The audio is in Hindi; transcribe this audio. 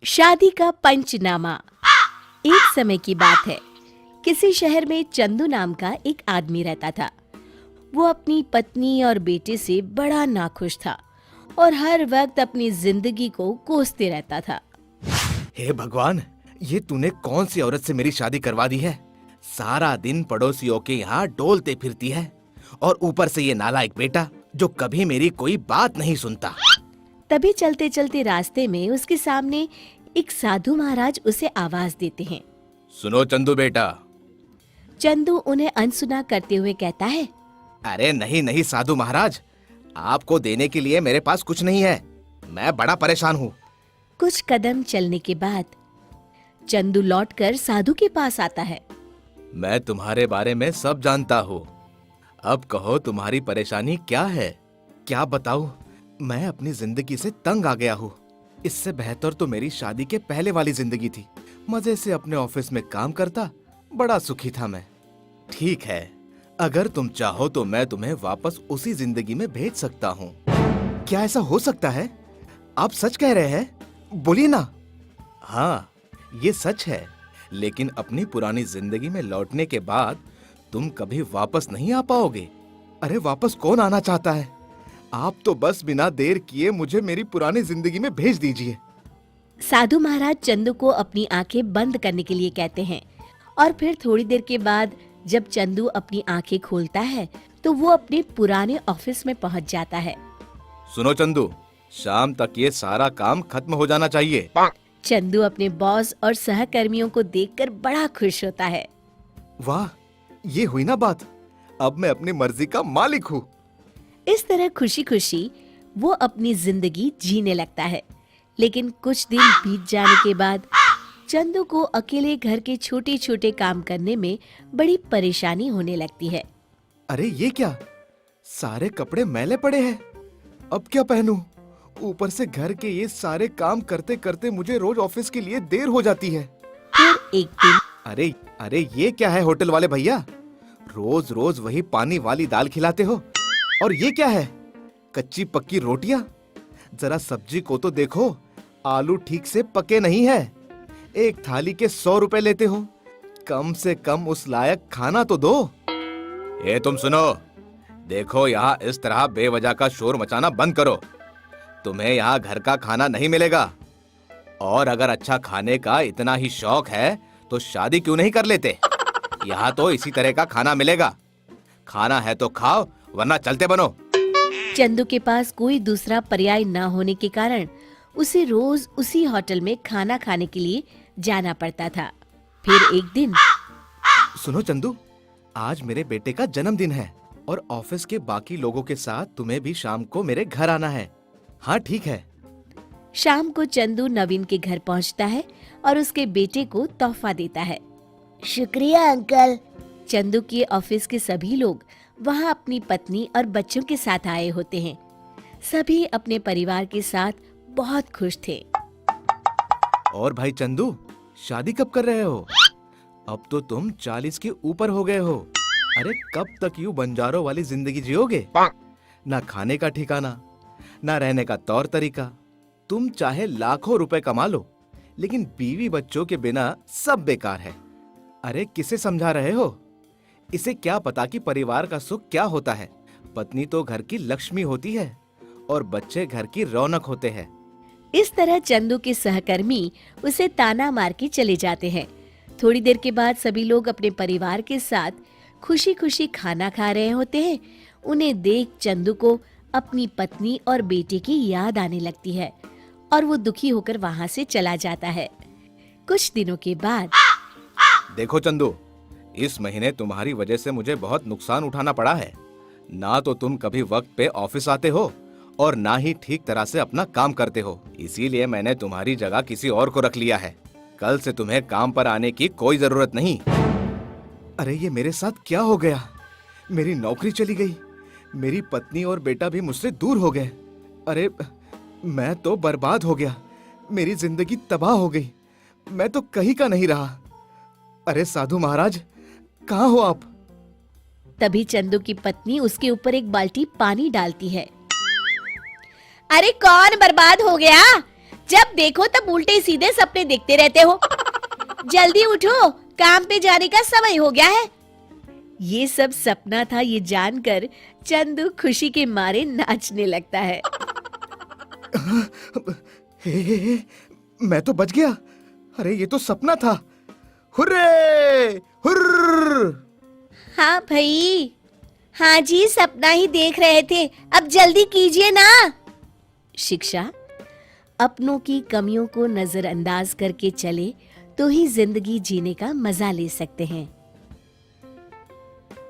शादी का पंचनामा। एक समय की बात है, किसी शहर में चंदू नाम का एक आदमी रहता था। वो अपनी पत्नी और बेटे से बड़ा नाखुश था और हर वक्त अपनी जिंदगी को कोसते रहता था। हे भगवान, ये तूने कौन सी औरत से मेरी शादी करवा दी है? सारा दिन पड़ोसियों के यहाँ डोलते फिरती है और ऊपर से ये नालायक बेटा जो कभी मेरी कोई बात नहीं सुनता। तभी चलते चलते रास्ते में उसके सामने एक साधु महाराज उसे आवाज देते हैं। सुनो चंदू बेटा। चंदू उन्हें अनसुना करते हुए कहता है, अरे नहीं नहीं साधु महाराज, आपको देने के लिए मेरे पास कुछ नहीं है। मैं बड़ा परेशान हूँ। कुछ कदम चलने के बाद चंदू लौटकर साधु के पास आता है। मैं तुम्हारे बारे में सब जानता हूँ। अब कहो तुम्हारी परेशानी क्या है? क्या बताऊँ? मैं अपनी जिंदगी से तंग आ गया हूँ। इससे बेहतर तो मेरी शादी के पहले वाली जिंदगी थी। मजे से अपने ऑफिस में काम करता, बड़ा सुखी था मैं। ठीक है, अगर तुम चाहो तो मैं तुम्हें वापस उसी जिंदगी में भेज सकता हूँ। क्या ऐसा हो सकता है? आप सच कह रहे हैं? बोलिए ना। हाँ, ये सच है, लेकिन अपनी पुरानी जिंदगी में लौटने के बाद तुम कभी वापस नहीं आ पाओगे। अरे वापस कौन आना चाहता है? आप तो बस बिना देर किए मुझे मेरी पुरानी जिंदगी में भेज दीजिए। साधु महाराज चंदू को अपनी आंखें बंद करने के लिए कहते हैं और फिर थोड़ी देर के बाद जब चंदू अपनी आंखें खोलता है तो वो अपने पुराने ऑफिस में पहुंच जाता है। सुनो चंदू, शाम तक ये सारा काम खत्म हो जाना चाहिए। चंदू अपने बॉस और सहकर्मियों को देखकर बड़ा खुश होता है। वाह, ये हुई ना बात। अब मैं अपनी मर्जी का मालिक हूँ। इस तरह खुशी खुशी वो अपनी जिंदगी जीने लगता है। लेकिन कुछ दिन बीत जाने के बाद चंदू को अकेले घर के छोटे छोटे काम करने में बड़ी परेशानी होने लगती है। अरे ये क्या? सारे कपड़े मैले पड़े हैं। अब क्या पहनूं? ऊपर से घर के ये सारे काम करते करते मुझे रोज ऑफिस के लिए देर हो जाती है। फिर एक दिन अरे अरे ये क्या है होटल वाले भैया? रोज रोज वही पानी वाली दाल खिलाते हो। और ये क्या है? कच्ची पक्की रोटियां। जरा सब्जी को तो देखो, आलू ठीक से पके नहीं है। एक थाली के 100 रुपए लेते हो। कम से कम उस लायक खाना तो दो। ये तुम सुनो, देखो यहाँ इस तरह बेवजह का शोर मचाना बंद करो। तुम्हें यहाँ घर का खाना नहीं मिलेगा। और अगर अच्छा खाने का इतना ही शौक है तो शादी क्यों नहीं कर लेते? यहाँ तो इसी तरह का खाना मिलेगा। खाना है तो खाओ, वरना चलते बनो। चंदू के पास कोई दूसरा पर्याय न होने के कारण उसे रोज उसी होटल में खाना खाने के लिए जाना पड़ता था। फिर एक दिन, सुनो चंदू, आज मेरे बेटे का जन्मदिन है और ऑफिस के बाकी लोगों के साथ तुम्हें भी शाम को मेरे घर आना है। हाँ ठीक है। शाम को चंदू नवीन के घर पहुंचता है और उसके बेटे को तोहफा देता है। शुक्रिया अंकल। चंदू के ऑफिस के सभी लोग वहां अपनी पत्नी और बच्चों के साथ आए होते हैं। सभी अपने परिवार के साथ बहुत खुश थे। और भाई चंदू, शादी कब कर रहे हो? अब तो तुम 40 के ऊपर हो गए हो। अरे कब तक यूं बंजारों वाली जिंदगी जियोगे? ना खाने का ठिकाना, ना रहने का तौर तरीका। तुम चाहे लाखों रुपए कमा लो, लेकिन बीवी बच्चों के बिना सब बेकार है। अरे किसे समझा रहे हो? इसे क्या पता कि परिवार का सुख क्या होता है। पत्नी तो घर की लक्ष्मी होती है और बच्चे घर की रौनक होते हैं। इस तरह चंदू के सहकर्मी उसे ताना मार के चले जाते हैं। थोड़ी देर के बाद सभी लोग अपने परिवार के साथ खुशी खुशी खाना खा रहे होते हैं। उन्हें देख चंदू को अपनी पत्नी और बेटे की याद आने लगती है और वो दुखी होकर वहाँ से चला जाता है। कुछ दिनों के बाद, देखो चंदू, इस महीने तुम्हारी वजह से मुझे बहुत नुकसान उठाना पड़ा है। ना तो तुम कभी वक्त पे ऑफिस आते हो और ना ही ठीक तरह से अपना काम करते हो। इसीलिए मैंने तुम्हारी जगह किसी और को रख लिया है। कल से तुम्हें काम पर आने की कोई जरूरत नहीं। अरे ये मेरे साथ क्या हो गया? मेरी नौकरी चली गई, मेरी पत्नी और बेटा भी मुझसे दूर हो गए। अरे मैं तो बर्बाद हो गया, मेरी जिंदगी तबाह हो गई। मैं तो कहीं का नहीं रहा। अरे साधु महाराज, कहाँ हो आप? तभी चंदू की पत्नी उसके ऊपर एक बाल्टी पानी डालती है। अरे कौन बर्बाद हो गया? जब देखो तब उल्टे सीधे सपने देखते रहते हो। जल्दी उठो, काम पे जाने का समय हो गया है। ये सब सपना था, ये जानकर चंदू खुशी के मारे नाचने लगता है। हे, मैं तो बच गया। अरे ये तो सपना था। हुर्रे हुर्र। हाँ भाई, हाँ जी, सपना ही देख रहे थे, अब जल्दी कीजिए ना। शिक्षा, अपनों की कमियों को नजरअंदाज करके चले तो ही जिंदगी जीने का मजा ले सकते हैं।